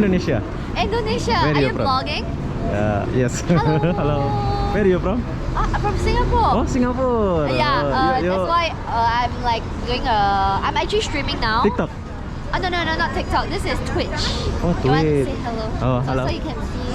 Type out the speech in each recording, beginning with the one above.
Indonesia. Indonesia. Where Are you you from? vlogging? Yes. Hello. Hello. Where are you from? I'm from Singapore. Oh, Singapore. Yeah, You that's why I'm like doing I'm actually streaming now. TikTok. Oh no, not TikTok. This is Twitch. Oh, You want to Twitch. say hello? Oh, hello. So you can see.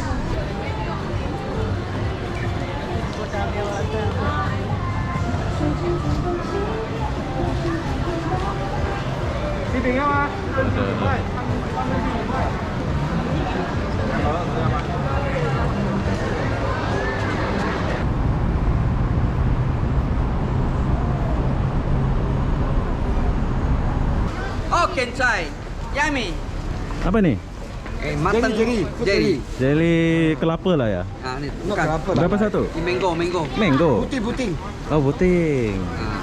Oh, kencai. Yummy. Apa nih? Matang jelly. Jelly kelapa lah ya. Ah, ni bukan. Berapa satu? Ini mango. Mango. Putih. Oh, puting. Ah,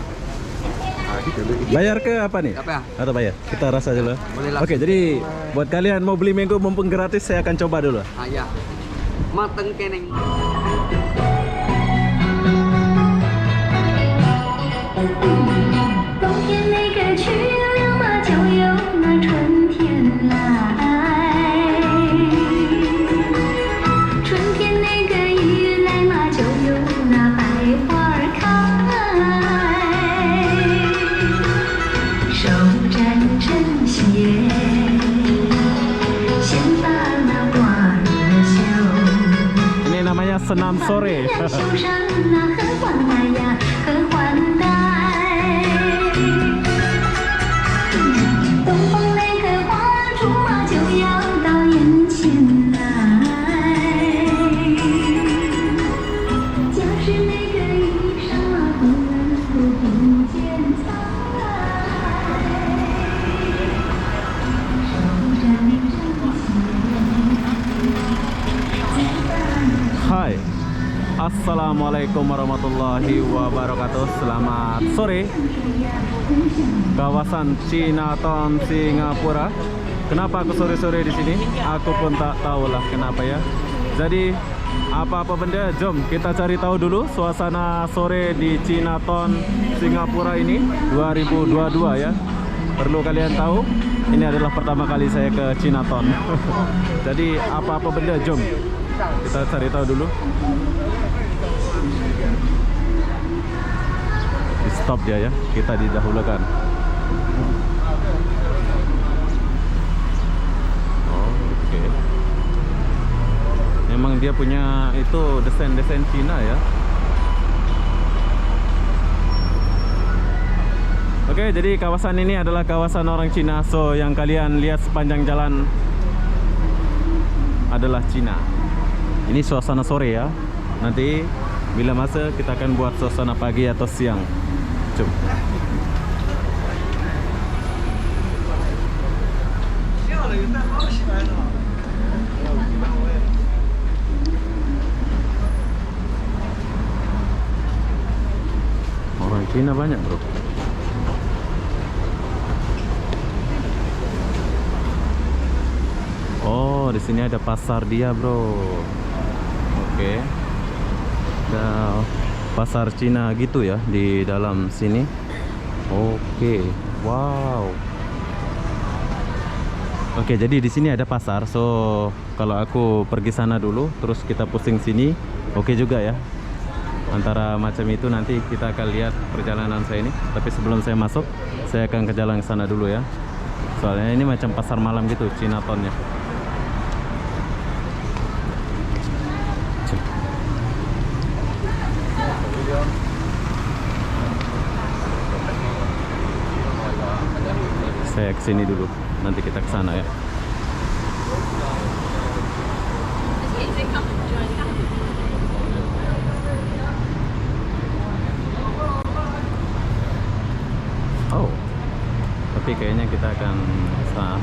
Bayar ke apa nih? apa ya? Atau bayar? Kita rasa dulu. Boleh lah. Oke, jadi buat kalian mau beli mango mumpung gratis, saya akan coba dulu. Ah, ya. Matang keneng. 冬天那个去了嘛，就有那春天来。春天那个一来嘛，就有那百花儿开。手沾针线，先把那花儿绣。 Ini namanya senam sore. 绣上那荷花呀，荷花带。东方那个花烛嘛，就要到眼前来。家是那个衣裳嘛，不能不并肩裁。手沾针线。 Hai, Assalamualaikum warahmatullahi wabarakatuh. Selamat sore. Kawasan Chinatown, Singapura. Kenapa aku sore-sore di sini? Aku pun tak tahulah kenapa ya. Jadi apa-apa benda, jom kita cari tahu dulu suasana sore di Chinatown, Singapura ini 2022 ya. Perlu kalian tahu, ini adalah pertama kali saya ke Chinatown. Jadi apa-apa benda, jom kita cari tahu dulu. Di stop dia ya, kita didahulukan. Oh, oke. Memang dia punya itu desain-desain Cina ya. Oke, jadi kawasan ini adalah kawasan orang Cina. So, yang kalian lihat sepanjang jalan adalah Cina. Ini suasana sore ya. Nanti bila masa kita akan buat suasana pagi atau siang. Jom. Orang Cina banyak, bro. Oh, di sini ada pasar dia, bro. Oke. Ada pasar Cina gitu ya di dalam sini. Oke. Wow. Oke, jadi di sini ada pasar. So, kalau aku pergi sana dulu, terus kita pusing sini, oke juga ya. Antara macam itu nanti kita akan lihat perjalanan saya ini. Tapi sebelum saya masuk, saya akan ke jalan sana dulu ya. Soalnya ini macam pasar malam gitu, Chinatown-nya. Saya kesini dulu, nanti kita ke sana ya. Oh, tapi kayaknya kita akan sana.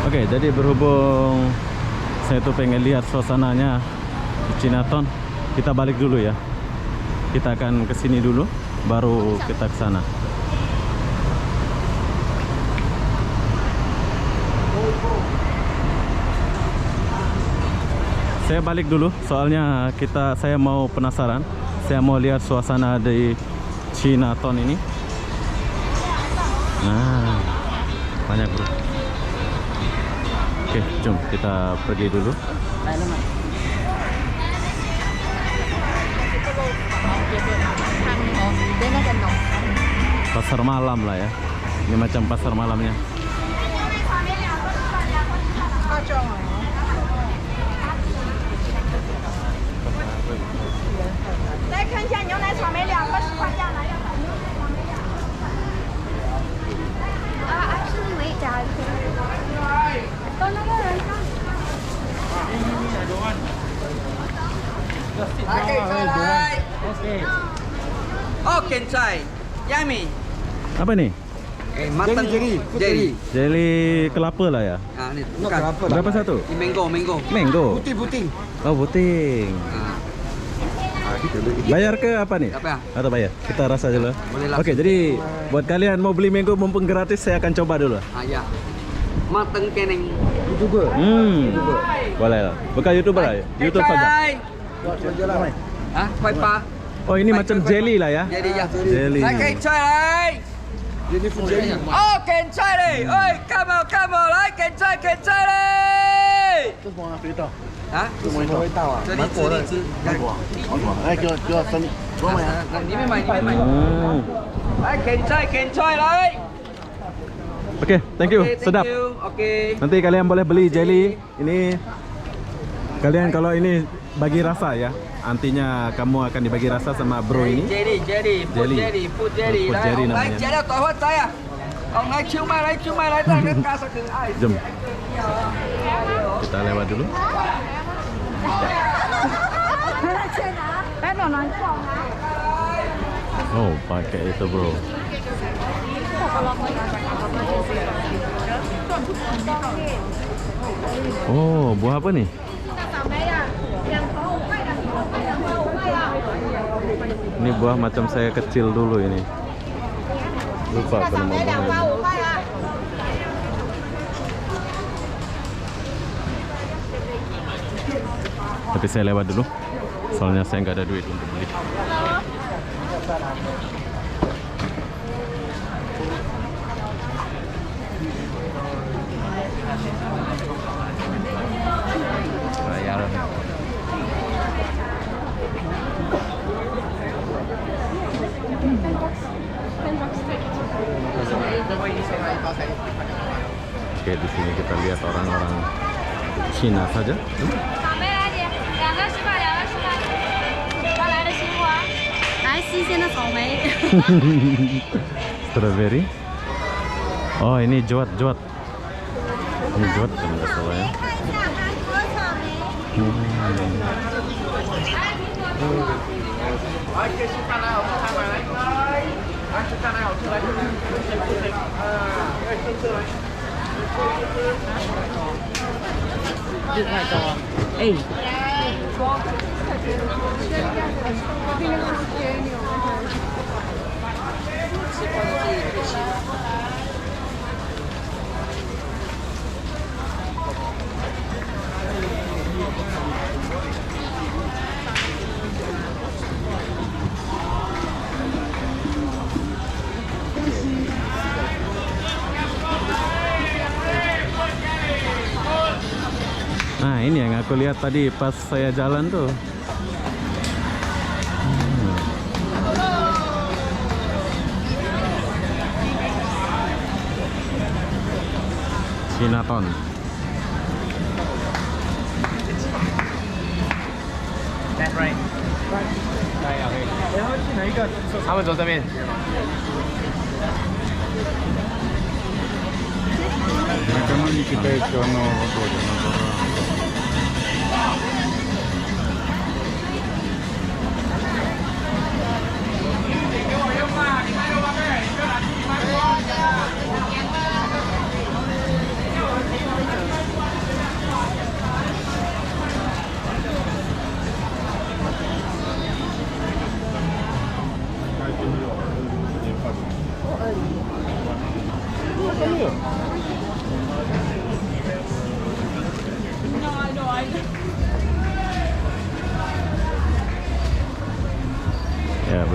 Oke, jadi berhubung saya tuh pengen lihat suasananya di Chinatown, kita balik dulu ya. Kita akan ke sini dulu, baru kita ke sana. Saya balik dulu, soalnya saya mau penasaran Saya mau lihat suasana di Chinatown ini. Nah, banyak bro. Oke, jom kita pergi dulu. Pasar malam lah ya. Ini macam pasar malamnya. 来看一下牛奶草莓2个10块价，来2块牛奶草莓2个。Actually, wait, Dad. 到那个人上。Oh, kencai. Yummy. Apa nih? Matang jeli. Jelly kelapa lah ya. Ah, ni bukan. Berapa satu? Ini mango. Mango. Putih. Oh, puting. Ah, Bayar ke apa nih? apa? Atau bayar? Kita rasa dulu. Boleh lah. Oke, jadi buat kalian mau beli mango mumpung gratis, saya akan coba dulu. Ah, ya. Matang keneng. Boleh lah. Bukan YouTuber lah ya? YouTube saja. Hah? Kuai pa. Oh, ini macam jelly lah ya? Jadi ya. Jelly. Lai kencai lai. Oh, kencai le. Oi, come on, lai kencai le. 这是什么水稻？ Hah? 这什么味道啊？这里蛮火的，吃。蛮火。哎，给我生，多买啊！你们买。 Hmm. Kencai lai. Oke, thank you. Okay, Sedap. Thank you. Oke. Nanti kalian boleh beli jelly. Ini kalian kalau ini bagi rasa ya. Nantinya kamu akan dibagi rasa sama bro ini. Jelly. Food jelly. Food jelly Ông namanya. lấy jelly tỏi hóa trái à? Ông lấy chiêu mai lấy ra cái cá sạc thử ai? Jom. Kita lewat dulu. Oh, pakai itu bro. Oh, buah apa nih? Ini buah macam saya kecil dulu ini. Lupa apa nama buahnya. Tapi saya lewat dulu. Soalnya saya nggak ada duit untuk beli. Bayaran. Oke, di sini kita lihat orang-orang Cina saja. 草莓来点，2个10块，2个10块。刚来的新瓜，来新鲜的草莓。 Strawberry. Oh, ini juat. Ini juat kalau nggak salah ya. 看一下韩国草莓。 Nah, ini yang aku lihat tadi pas saya jalan tuh. Chinatown. 他们走这边。 kita ke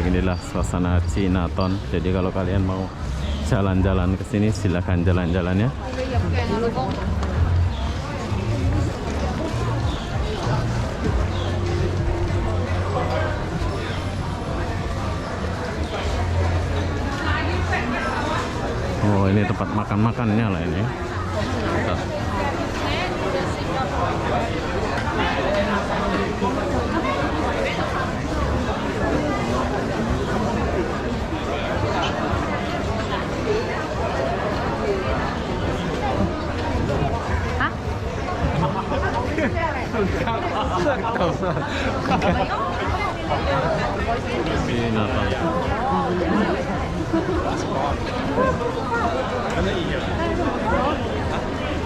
beginilah suasana Chinatown. Jadi kalau kalian mau jalan-jalan ke sini silahkan jalan-jalan ya. Oh, ini tempat makan-makannya lah ini.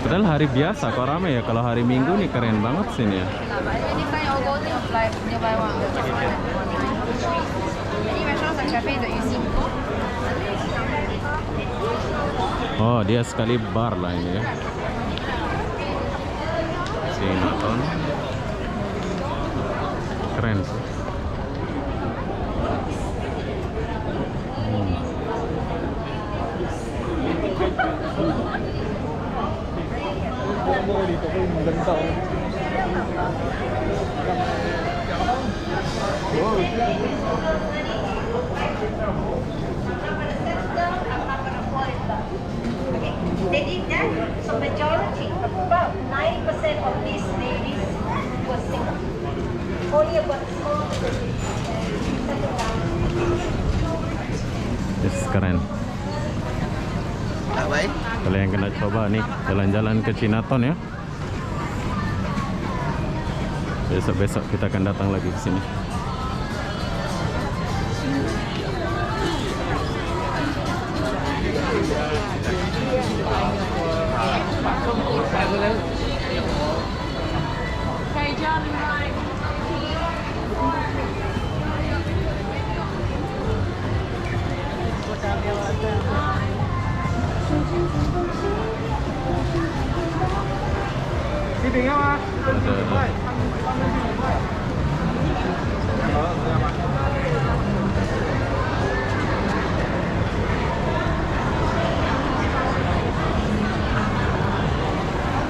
Padahal hari biasa kok rame ya. Kalau hari Minggu nih keren banget sini ya. Oh, dia sekali bar lah ini ya. Chinatown. Keren sih. They did that, so majority, about 90% of these ladies were single. Only about small Yes, keren. Baik. Kalau yang kena coba nih jalan-jalan ke Chinatown ya. Besok-besok kita akan datang lagi ke sini.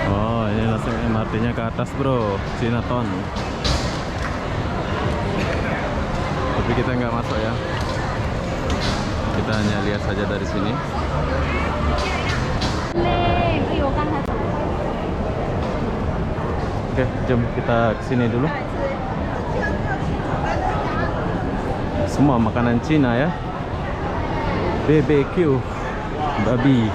Oh, ini langsung MRT-nya ke atas bro, Chinatown. Tapi kita nggak masuk ya. Kita hanya lihat saja dari sini. Oke, jom kita kesini dulu. Semua makanan Cina ya. BBQ babi.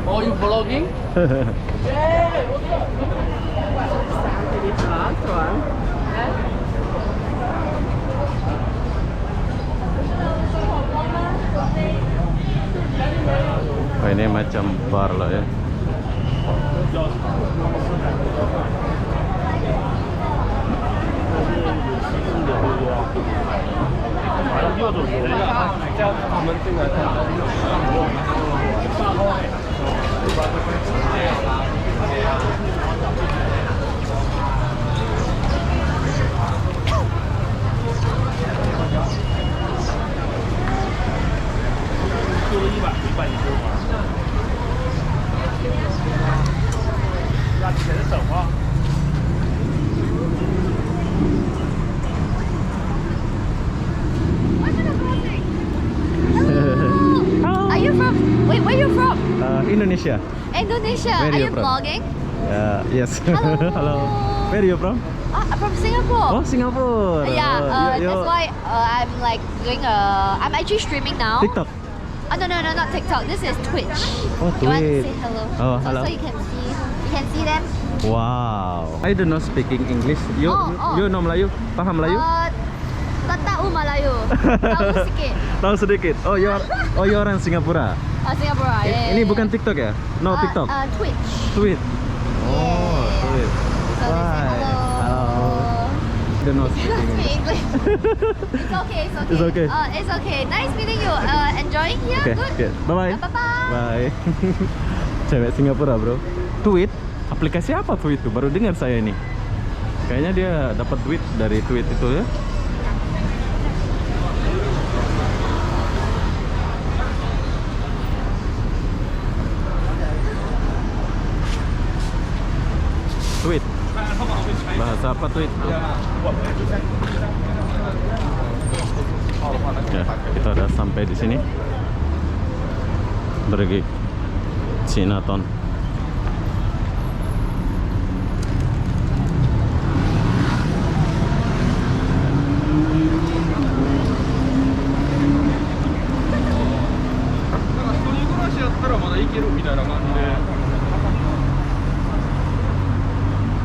Oh, you vlogging? Oh, ini macam bar lah ya. Indonesia. Indonesia. Where Are you you from? vlogging? Yes. Hello. Hello. Where are you from? I'm from Singapore. Oh, Singapore. Yeah, you that's why I'm like doing I'm actually streaming now. TikTok. Oh no, not TikTok. This is Twitch. Oh, You want to Twitch. say hello? Oh, so, hello. So you can see them. Wow. I don't know speaking English. You Oh. you know Melayu? Paham Melayu? Tak tahu Melayu. Tahu sikit. Tahu sedikit. Oh, you orang Singapura. Singapura. Yeah, Ini yeah, bukan yeah. TikTok ya? No, TikTok. Twitch. Tweet. Oh, tweet. So they say Why? hello. Hello. Don't know speaking Speak English. English. It's okay. It's okay. It's okay. Nice meeting you. Enjoying here. Okay, Good. okay. Bye-bye. Bye-bye. Bye. Cewek Singapura, bro. Tweet? Aplikasi apa Tweet itu? Baru dengar saya ini. Kayaknya dia dapat duit dari Tweet itu ya. Tweet. Bahasa apa Tweet? Ya, kita udah sampai di sini. Pergi Chinatown.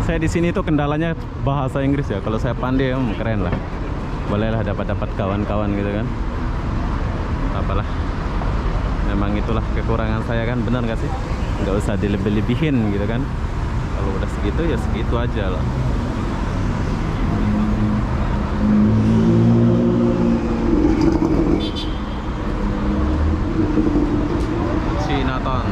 Saya di sini tuh kendalanya bahasa Inggris ya. Kalau saya pandai, keren lah. Bolehlah dapat kawan-kawan gitu kan. Apalah. Memang itulah kekurangan saya kan, benar gak sih? Nggak usah dilebih-lebihin gitu kan. Kalau udah segitu ya segitu aja lah. Chinatown.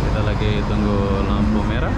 Kita lagi tunggu lampu merah.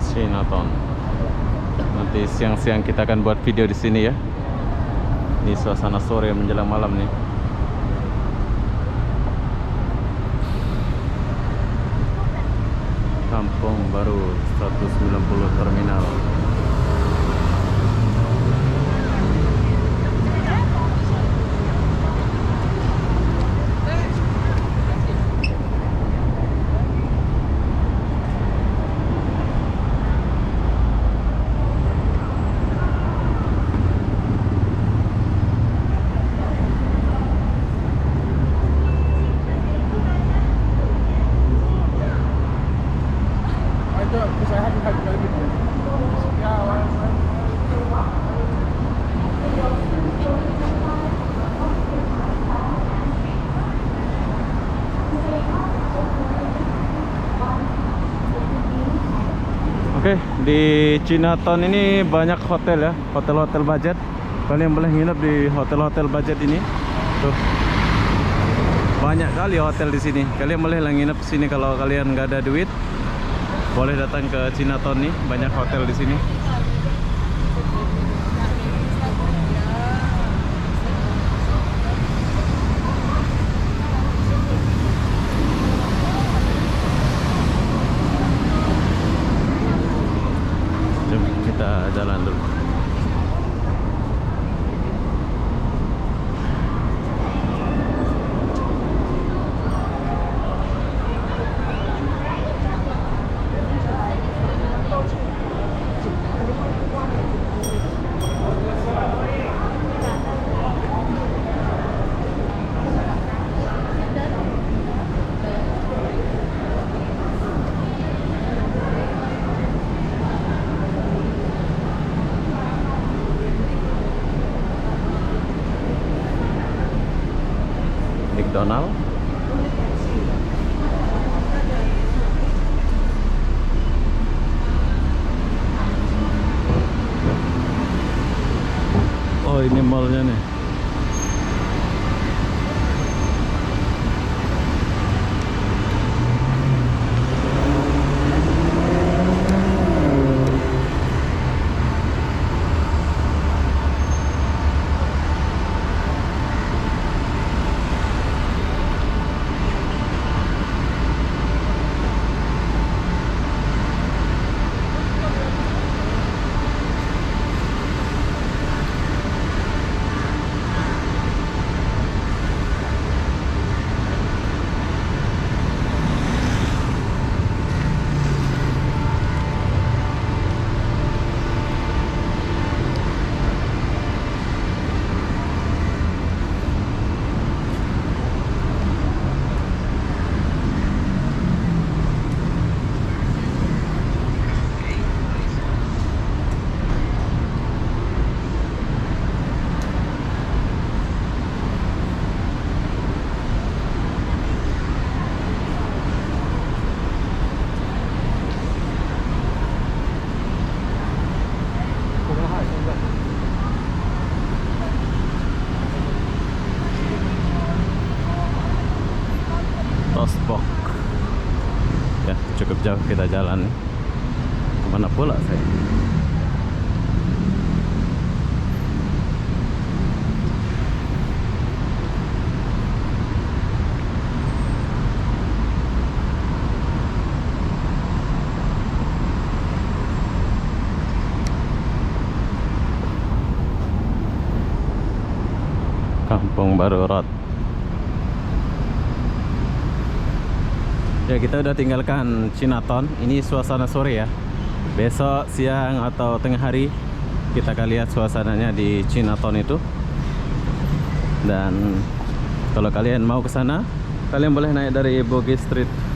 Chinatown. Nanti siang-siang kita akan buat video di sini ya. Ini suasana sore menjelang malam nih. Kampung Baru 190 Terminal. Oke, di Chinatown ini banyak hotel ya, hotel-hotel budget. Kalian boleh nginep di hotel-hotel budget ini. Tuh, banyak kali hotel di sini. Kalian boleh lah nginep sini kalau kalian nggak ada duit. Boleh datang ke Chinatown nih, banyak hotel di sini. jalan dulu. McDonald. Oh, ini mallnya nih. Tosbok. Ya, cukup jauh kita jalan. Kemana pula saya? Kampung Baru Road. Ya, kita udah tinggalkan Chinatown. Ini suasana sore ya. Besok siang atau tengah hari kita akan lihat suasananya di Chinatown itu. Dan kalau kalian mau ke sana, kalian boleh naik dari Bugis Street.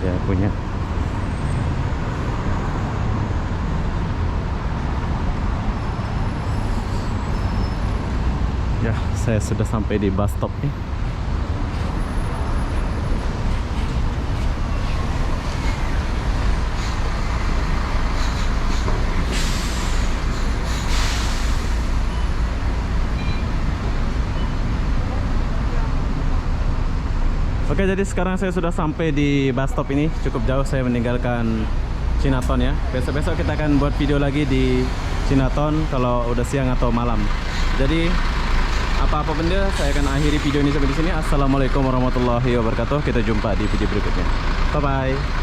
dia punya. Ya, saya sudah sampai di bus stop nih. Oke, jadi sekarang saya sudah sampai di bus stop ini. Cukup jauh saya meninggalkan Chinatown ya. Besok-besok kita akan buat video lagi di Chinatown kalau udah siang atau malam. Jadi apa-apa benda, saya akan akhiri video ini sampai di sini. Assalamualaikum warahmatullahi wabarakatuh. Kita jumpa di video berikutnya. Bye bye.